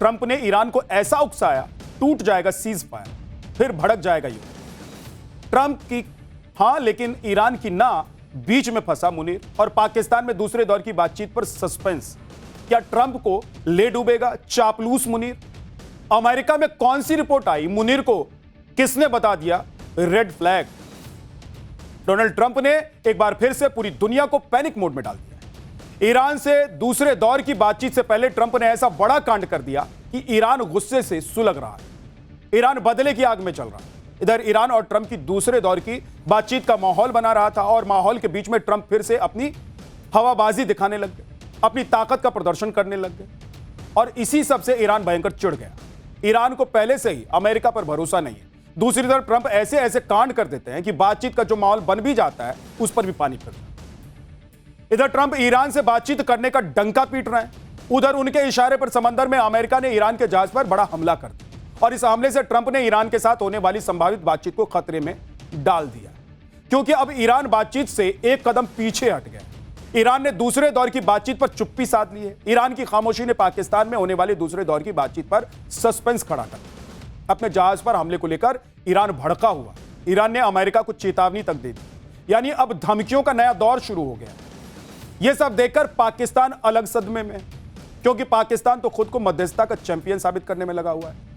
Trump ने Iran को ऐसा उकसाया, टूट जाएगा सीज फायर, फिर भड़क जाएगा युद्ध। ट्रंप की हां लेकिन ईरान की ना, बीच में फंसा मुनीर। और पाकिस्तान में दूसरे दौर की बातचीत पर सस्पेंस। क्या ट्रंप को ले डूबेगा चापलूस मुनीर? अमेरिका में कौन सी रिपोर्ट आई, मुनीर को किसने बता दिया रेड फ्लैग? डोनाल्ड ट्रंप ने एक बार फिर से पूरी दुनिया को पैनिक मोड में डाल दिया। ईरान से दूसरे दौर की बातचीत से पहले ट्रंप ने ऐसा बड़ा कांड कर दिया कि ईरान गुस्से से सुलग रहा है। ईरान बदले की आग में चल रहा है। इधर ईरान और ट्रंप की दूसरे दौर की बातचीत का माहौल बना रहा था और माहौल के बीच में ट्रंप फिर से अपनी हवाबाजी दिखाने लग गए, अपनी ताकत का प्रदर्शन करने लग गए। और इसी सब से ईरान भयंकर चिढ़ गया। ईरान को पहले से ही अमेरिका पर भरोसा नहीं है। दूसरी तरफ ट्रंप ऐसे ऐसे कांड कर देते हैं कि बातचीत का जो माहौल बन भी जाता है उस पर भी पानी फिर जाता है। इधर ट्रंप ईरान से बातचीत करने का डंका पीट रहे हैं, उधर उनके इशारे पर समंदर में अमेरिका ने ईरान के जहाज पर बड़ा हमला कर दिया। और इस हमले से ट्रंप ने ईरान के साथ होने वाली संभावित बातचीत को खतरे में डाल दिया, क्योंकि अब ईरान बातचीत से एक कदम पीछे हट गया। ईरान ने दूसरे दौर की बातचीत पर चुप्पी साध ली है। ईरान की खामोशी ने पाकिस्तान में होने वाली दूसरे दौर की बातचीत पर सस्पेंस खड़ा कर दिया। अपने जहाज पर हमले को लेकर ईरान भड़का हुआ। ईरान ने अमेरिका को चेतावनी तक दे दी, यानी अब धमकियों का नया दौर शुरू हो गया। यह सब देखकर पाकिस्तान अलग सदमे में, क्योंकि पाकिस्तान तो खुद को मध्यस्थता का चैंपियन साबित करने में लगा हुआ है।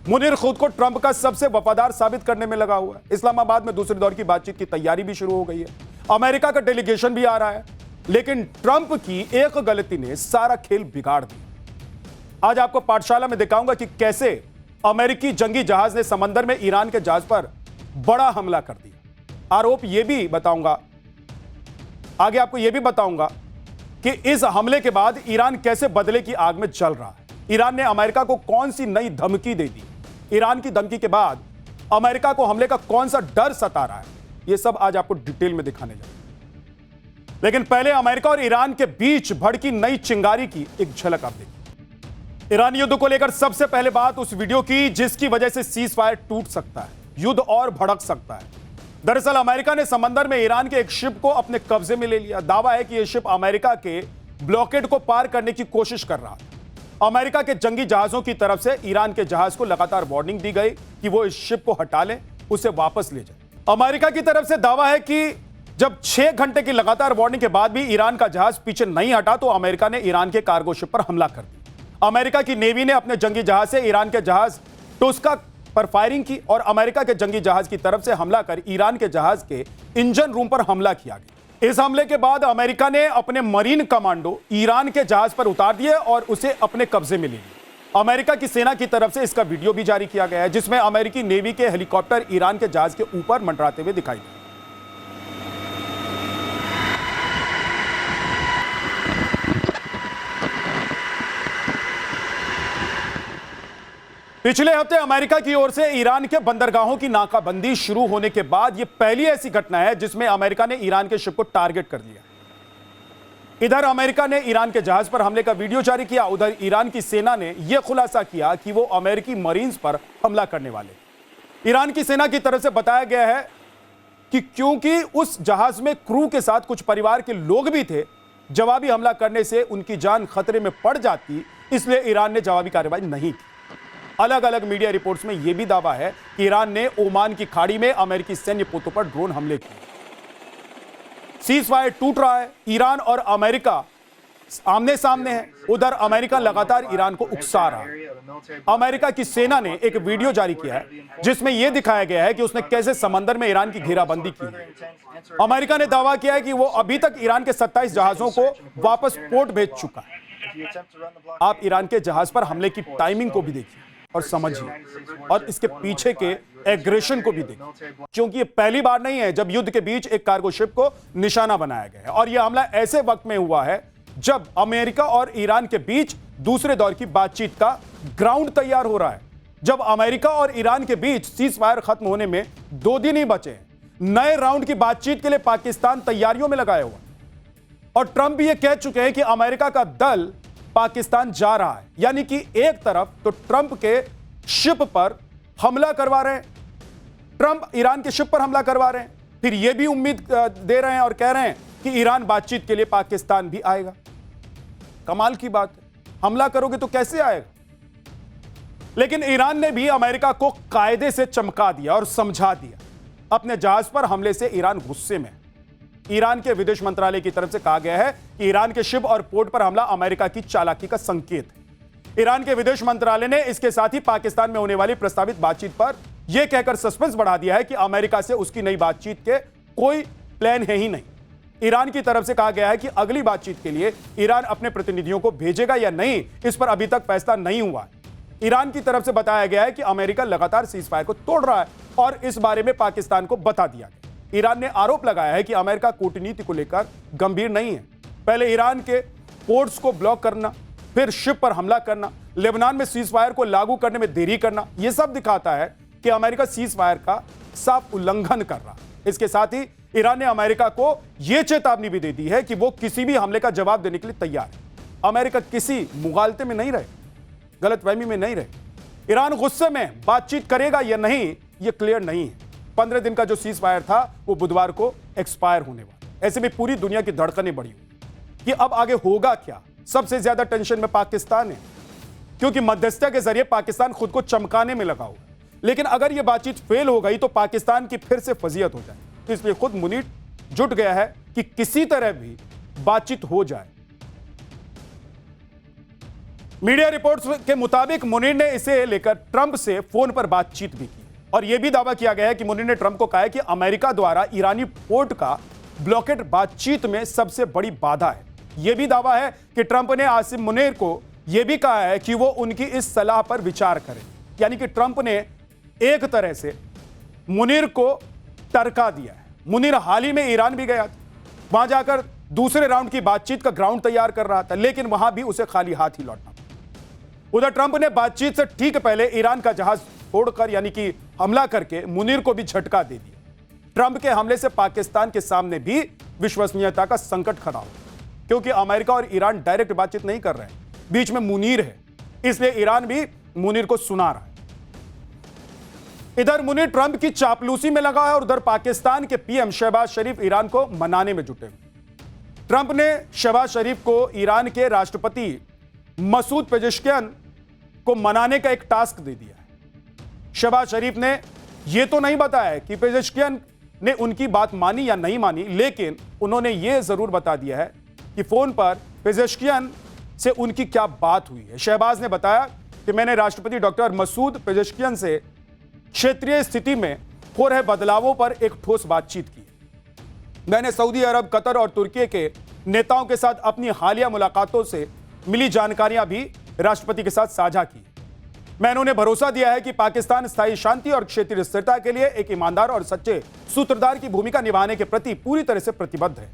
मुनीर खुद को ट्रंप का सबसे वफादार साबित करने में लगा हुआ है। इस्लामाबाद में दूसरे दौर की बातचीत की तैयारी भी शुरू हो गई है। अमेरिका का डेलीगेशन भी आ रहा है, लेकिन ट्रंप की एक गलती ने सारा खेल बिगाड़ दिया। आज आपको पाठशाला में दिखाऊंगा कि कैसे अमेरिकी जंगी जहाज ने समंदर में ईरान के जहाज पर बड़ा हमला कर दिया। आरोप यह भी बताऊंगा, आगे आपको यह भी बताऊंगा कि इस हमले के बाद ईरान कैसे बदले की आग में जल रहा है। ईरान ने अमेरिका को कौन सी नई धमकी दे दी, ईरान की धमकी के बाद अमेरिका को हमले का कौन सा डर सता रहा है, यह सब आज आपको डिटेल में दिखाने जा रहा है। लेकिन पहले अमेरिका और ईरान के बीच भड़की नई चिंगारी की एक झलक आप देखिए। ईरान युद्ध को लेकर सबसे पहले बात उस वीडियो की जिसकी वजह से सीज फायर टूट सकता है, युद्ध और भड़क सकता है। दरअसल अमेरिका ने समंदर में ईरान के एक शिप को अपने कब्जे में ले लिया। दावा है कि यह शिप अमेरिका के ब्लॉकेड को पार करने की कोशिश कर रहा था। अमेरिका के जंगी जहाजों की तरफ से ईरान के जहाज को लगातार वार्निंग दी गई कि वो इस शिप को हटा लें, उसे वापस ले जाए। अमेरिका की तरफ से दावा है कि जब 6 घंटे की लगातार वार्निंग के बाद भी ईरान का जहाज पीछे नहीं हटा तो अमेरिका ने ईरान के कार्गो शिप पर हमला कर दिया। अमेरिका की नेवी ने अपने जंगी जहाज से ईरान के जहाज टोस्का पर फायरिंग की और अमेरिका के जंगी जहाज की तरफ से हमला कर ईरान के जहाज के इंजन रूम पर हमला किया गया। इस हमले के बाद अमेरिका ने अपने मरीन कमांडो ईरान के जहाज पर उतार दिए और उसे अपने कब्जे में ले लिया। अमेरिका की सेना की तरफ से इसका वीडियो भी जारी किया गया है, जिसमें अमेरिकी नेवी के हेलीकॉप्टर ईरान के जहाज के ऊपर मंडराते हुए दिखाई दिए। पिछले हफ्ते अमेरिका की ओर से ईरान के बंदरगाहों की नाकाबंदी शुरू होने के बाद यह पहली ऐसी घटना है जिसमें अमेरिका ने ईरान के शिप को टारगेट कर लिया। इधर अमेरिका ने ईरान के जहाज पर हमले का वीडियो जारी किया, उधर ईरान की सेना ने यह खुलासा किया कि वो अमेरिकी मरीन्स पर हमला करने वाले। ईरान की सेना की तरफ से बताया गया है कि क्योंकि उस जहाज में क्रू के साथ कुछ परिवार के लोग भी थे, जवाबी हमला करने से उनकी जान खतरे में पड़ जाती, इसलिए ईरान ने जवाबी कार्रवाई नहीं की। अलग अलग मीडिया रिपोर्ट्स में यह भी दावा है कि ईरान ने ओमान की खाड़ी में अमेरिकी सैन्य पोतों पर ड्रोन हमले किए। सीज फायर टूट रहा है, ईरान और अमेरिका आमने सामने है। उधर अमेरिका लगातार ईरान को उकसा रहा है। अमेरिका की सेना ने एक वीडियो जारी किया है जिसमें यह दिखाया गया है कि उसने कैसे समंदर में ईरान की घेराबंदी की है। अमेरिका ने दावा किया है कि वो अभी तक ईरान के 27 जहाजों को वापस पोर्ट भेज चुका है। आप ईरान के जहाज पर हमले की टाइमिंग को भी देखिए और समझिए, और इसके पीछे के एग्रेशन को भी देखिए, क्योंकि ये पहली बार नहीं है जब युद्ध के बीच एक कार्गो शिप को निशाना बनाया गया है। और यह हमला ऐसे वक्त में हुआ है जब अमेरिका और ईरान के बीच दूसरे दौर की बातचीत का ग्राउंड तैयार हो रहा है, जब अमेरिका और ईरान के बीच सीज फायर खत्म होने में 2 दिन ही बचे हैं। नए राउंड की बातचीत के लिए पाकिस्तान तैयारियों में लगाया हुआ, और ट्रंप भी यह कह चुके हैं कि अमेरिका का दल पाकिस्तान जा रहा है। यानी कि एक तरफ तो ट्रंप के शिप पर हमला करवा रहे हैं, ट्रंप ईरान के शिप पर हमला करवा रहे हैं, फिर यह भी उम्मीद दे रहे हैं और कह रहे हैं कि ईरान बातचीत के लिए पाकिस्तान भी आएगा। कमाल की बात है, हमला करोगे तो कैसे आएगा? लेकिन ईरान ने भी अमेरिका को कायदे से चमका दिया और समझा दिया। अपने जहाज पर हमले से ईरान गुस्से में। ईरान के विदेश मंत्रालय की तरफ से कहा गया है कि ईरान के शिप और पोर्ट पर हमला अमेरिका की चालाकी का संकेत है। ईरान के विदेश मंत्रालय ने इसके साथ ही पाकिस्तान में होने वाली प्रस्तावित बातचीत पर यह कहकर सस्पेंस बढ़ा दिया है कि अमेरिका से उसकी नई बातचीत के कोई प्लान है ही नहीं। ईरान की तरफ से कहा गया है कि अगली बातचीत के लिए ईरान अपने प्रतिनिधियों को भेजेगा या नहीं, इस पर अभी तक फैसला नहीं हुआ है। ईरान की तरफ से बताया गया है कि अमेरिका लगातार सीजफायर को तोड़ रहा है और इस बारे में पाकिस्तान को बता दिया गया। ईरान ने आरोप लगाया है कि अमेरिका कूटनीति को लेकर गंभीर नहीं है। पहले ईरान के पोर्ट्स को ब्लॉक करना, फिर शिप पर हमला करना, लेबनान में सीजफायर को लागू करने में देरी करना, यह सब दिखाता है कि अमेरिका सीजफायर का साफ उल्लंघन कर रहा है। इसके साथ ही ईरान ने अमेरिका को यह चेतावनी भी दे दी है कि वो किसी भी हमले का जवाब देने के लिए तैयार है। अमेरिका किसी मुगालते में नहीं रहे, गलतफहमी में नहीं रहे। ईरान गुस्से में बातचीत करेगा या नहीं, यह क्लियर नहीं है। 15 दिन का जो सीज फायर था वो बुधवार को एक्सपायर होने वाला। ऐसे में पूरी दुनिया की धड़कनें बढ़ी हुई कि अब आगे होगा क्या। सबसे ज्यादा टेंशन में पाकिस्तान है, क्योंकि मध्यस्थता के जरिए पाकिस्तान खुद को चमकाने में लगा हुआ है। लेकिन अगर यह बातचीत फेल हो गई तो पाकिस्तान की फिर से फजीयत हो जाए। इसलिए खुद मुनीर जुट गया है कि किसी तरह भी बातचीत हो जाए। मीडिया रिपोर्ट्स के मुताबिक मुनीर ने इसे लेकर ट्रंप से फोन पर बातचीत भी की और यह भी दावा किया गया है कि मुनीर ने ट्रंप को कहा है कि अमेरिका द्वारा ईरानी पोर्ट का ब्लॉकेट बातचीत में सबसे बड़ी बाधा है। यह भी दावा है कि ट्रंप ने आसिम मुनीर को यह भी कहा है कि वो उनकी इस सलाह पर विचार करें। यानी कि ट्रंप ने एक तरह से मुनीर को टरका दिया है। मुनीर हाल ही में ईरान भी गया था, वहां जाकर दूसरे राउंड की बातचीत का ग्राउंड तैयार कर रहा था, लेकिन वहां भी उसे खाली हाथ ही लौटना। उधर ट्रंप ने बातचीत से ठीक पहले ईरान का जहाज तोड़कर यानी कि हमला करके मुनीर को भी झटका दे दिया। ट्रंप के हमले से पाकिस्तान के सामने भी विश्वसनीयता का संकट खड़ा हो, क्योंकि अमेरिका और ईरान डायरेक्ट बातचीत नहीं कर रहे हैं, बीच में मुनीर है, इसलिए ईरान भी मुनीर को सुना रहा है। इधर मुनीर ट्रंप की चापलूसी में लगा है और उधर पाकिस्तान के पीएम शहबाज शरीफ ईरान को मनाने में जुटे हुए। ट्रंप ने शहबाज शरीफ को ईरान के राष्ट्रपति मसूद पेजेश्कियान को मनाने का एक टास्क दे दिया है। शहबाज शरीफ ने यह तो नहीं बताया कि पेजेश्कियान ने उनकी बात मानी या नहीं मानी, लेकिन उन्होंने यह जरूर बता दिया है कि फोन पर पेजेश्कियान से उनकी क्या बात हुई है। शहबाज ने बताया कि मैंने राष्ट्रपति डॉक्टर मसूद पेजेश्कियान से क्षेत्रीय स्थिति में हो रहे बदलावों पर एक ठोस बातचीत की। मैंने सऊदी अरब, कतर और तुर्की के नेताओं के साथ अपनी हालिया मुलाकातों से मिली जानकारियां भी राष्ट्रपति के साथ साझा की। मैंने उन्हें भरोसा दिया है कि पाकिस्तान स्थायी शांति और क्षेत्रीय स्थिरता के लिए एक ईमानदार और सच्चे सूत्रधार की भूमिका निभाने के प्रति पूरी तरह से प्रतिबद्ध है।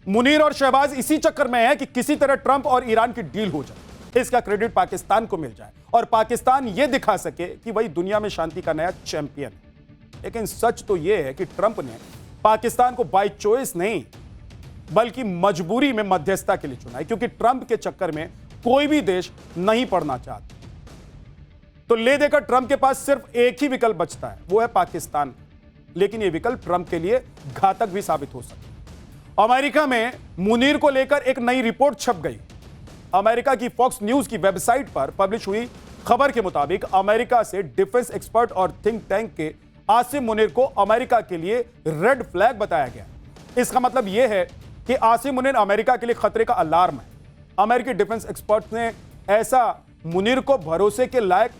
मुनीर और शहबाज इसी चक्कर में है कि किसी तरह ट्रंप और ईरान की डील हो जाए, इसका क्रेडिट पाकिस्तान को मिल जाए और पाकिस्तान यह दिखा सके कि वही दुनिया में शांति का नया चैंपियन है। लेकिन सच तो यह है कि ट्रंप ने पाकिस्तान को बाय चॉइस नहीं बल्कि मजबूरी में मध्यस्थता के लिए चुना है, क्योंकि ट्रंप के चक्कर में कोई भी देश नहीं पड़ना चाहता। तो ले देकर ट्रंप के पास सिर्फ एक ही विकल्प बचता है, वो है पाकिस्तान। लेकिन यह विकल्प ट्रंप के लिए घातक भी साबित हो सकता है। अमेरिका में मुनीर को लेकर एक नई रिपोर्ट छप गई। अमेरिका की फॉक्स न्यूज की वेबसाइट पर पब्लिश हुई खबर के मुताबिक अमेरिका से डिफेंस एक्सपर्ट और थिंक टैंक के आसिम मुनीर को अमेरिका के लिए रेड फ्लैग बताया गया। इसका मतलब यह है कि आसिम मुनीर अमेरिका के लिए खतरे का अलार्म है। अमेरिकी डिफेंस एक्सपर्ट ने ऐसा मुनीर को भरोसे के लायक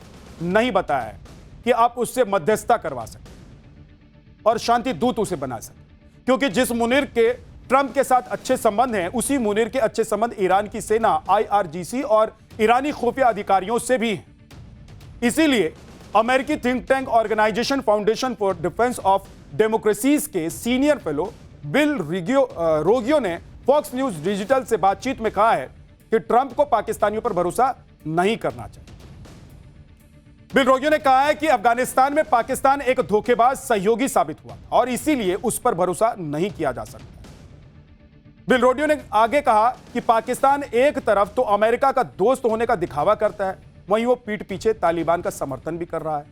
नहीं बताया है कि आप उससे मध्यस्थता करवा सकें और शांति दूत उसे बना सकें, क्योंकि जिस मुनीर के ट्रंप के साथ अच्छे संबंध हैं, उसी मुनीर के अच्छे संबंध ईरान की सेना, IRGC और ईरानी खुफिया अधिकारियों से भी हैं। इसीलिए अमेरिकी think tank organisation Foundation for Defense of Democracies के सीनियर फेलो बिल रोगियो ने फॉक्स न्यूज डिजिटल से बातचीत में कहा है कि ट्रंप को पाकिस्तानियों पर भरोसा नहीं करना चाहिए। बिल रोगियो ने कहा है कि अफगानिस्तान में पाकिस्तान एक धोखेबाज सहयोगी साबित हुआ और इसीलिए उस पर भरोसा नहीं किया जा सकता। बिल रोडियो ने आगे कहा कि पाकिस्तान एक तरफ तो अमेरिका का दोस्त होने का दिखावा करता है, वहीं वो पीठ पीछे तालिबान का समर्थन भी कर रहा है।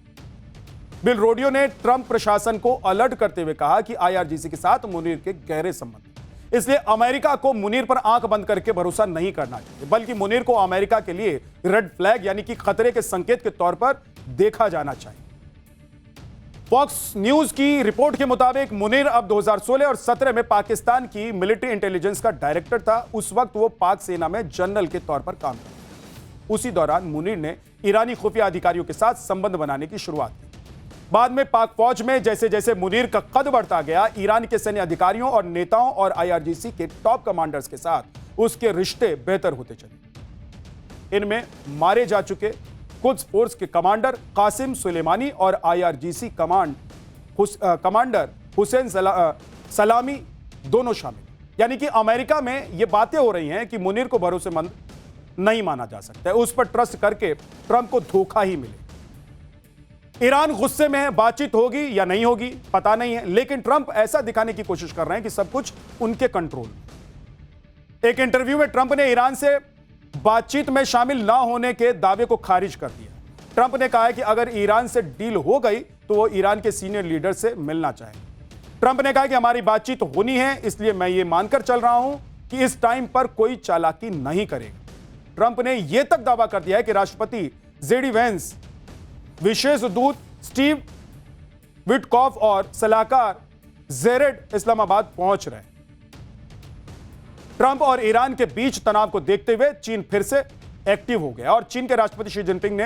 बिल रोडियो ने ट्रंप प्रशासन को अलर्ट करते हुए कहा कि IRGC के साथ मुनीर के गहरे संबंध, इसलिए अमेरिका को मुनीर पर आंख बंद करके भरोसा नहीं करना चाहिए, बल्कि मुनीर को अमेरिका के लिए रेड फ्लैग यानी कि खतरे के संकेत के तौर पर देखा जाना चाहिए। फॉक्स न्यूज की रिपोर्ट के मुताबिक मुनीर अब 2016 और 17 में पाकिस्तान की मिलिट्री इंटेलिजेंस का डायरेक्टर था। उस वक्त वो पाक सेना में जनरल के तौर पर काम करता। उसी दौरान मुनीर ने ईरानी खुफिया अधिकारियों के साथ संबंध बनाने की शुरुआत की। बाद में पाक फौज में जैसे जैसे मुनीर का कद बढ़ता गया, ईरान के सैन्य अधिकारियों और नेताओं और IRGC के टॉप कमांडर्स के साथ उसके रिश्ते बेहतर होते चले। इनमें मारे जा चुके कुद्स फोर्स के कमांडर कासिम सुलेमानी और IRGC कमांडर हुसैन सलामी दोनों शामिल। यानी कि अमेरिका में यह बातें हो रही हैं कि मुनीर को भरोसेमंद नहीं माना जा सकता है, उस पर ट्रस्ट करके ट्रंप को धोखा ही मिले। ईरान गुस्से में है, बातचीत होगी या नहीं होगी पता नहीं है, लेकिन ट्रंप ऐसा दिखाने की कोशिश कर रहे हैं कि सब कुछ उनके कंट्रोल में। एक इंटरव्यू में ट्रंप ने ईरान से बातचीत में शामिल ना होने के दावे को खारिज कर दिया। ट्रंप ने कहा है कि अगर ईरान से डील हो गई तो वो ईरान के सीनियर लीडर से मिलना चाहेंगे। ट्रंप ने कहा कि हमारी बातचीत होनी है, इसलिए मैं ये मानकर चल रहा हूं कि इस टाइम पर कोई चालाकी नहीं करेगा। ट्रंप ने यह तक दावा कर दिया है कि राष्ट्रपति जेडी वेंस, विशेष दूत स्टीव विटकॉफ और सलाहकार जेरेड इस्लामाबाद पहुंच रहे हैं। ट्रंप और ईरान के बीच तनाव को देखते हुए चीन फिर से एक्टिव हो गया और चीन के राष्ट्रपति शी जिनपिंग ने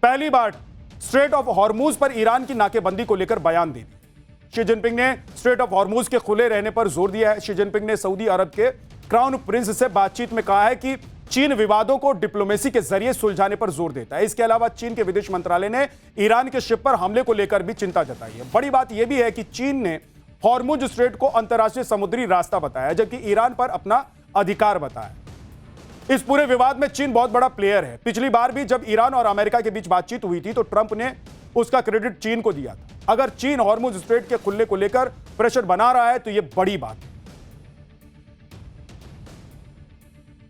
पहली बार स्ट्रेट ऑफ हॉर्मूज पर ईरान की नाकेबंदी को लेकर बयान दे दिया। शी जिनपिंग ने स्ट्रेट ऑफ हॉर्मूज के खुले रहने पर जोर दिया है। शी जिनपिंग ने सऊदी अरब के क्राउन प्रिंस से बातचीत में कहा है कि चीन विवादों को डिप्लोमेसी के जरिए सुलझाने पर जोर देता है। इसके अलावा चीन के विदेश मंत्रालय ने ईरान के शिप पर हमले को लेकर भी चिंता जताई है। बड़ी बात यह भी है कि चीन ने हॉर्मुज स्ट्रेट को अंतर्राष्ट्रीय समुद्री रास्ता बताया, जबकि ईरान पर अपना अधिकार बताया। इस पूरे विवाद में चीन बहुत बड़ा प्लेयर है। पिछली बार भी जब ईरान और अमेरिका के बीच बातचीत हुई थी तो ट्रंप ने उसका क्रेडिट चीन को दिया था। अगर चीन हॉर्मुज स्ट्रेट के खुलने को लेकर प्रेशर बना रहा है तो यह बड़ी बात है।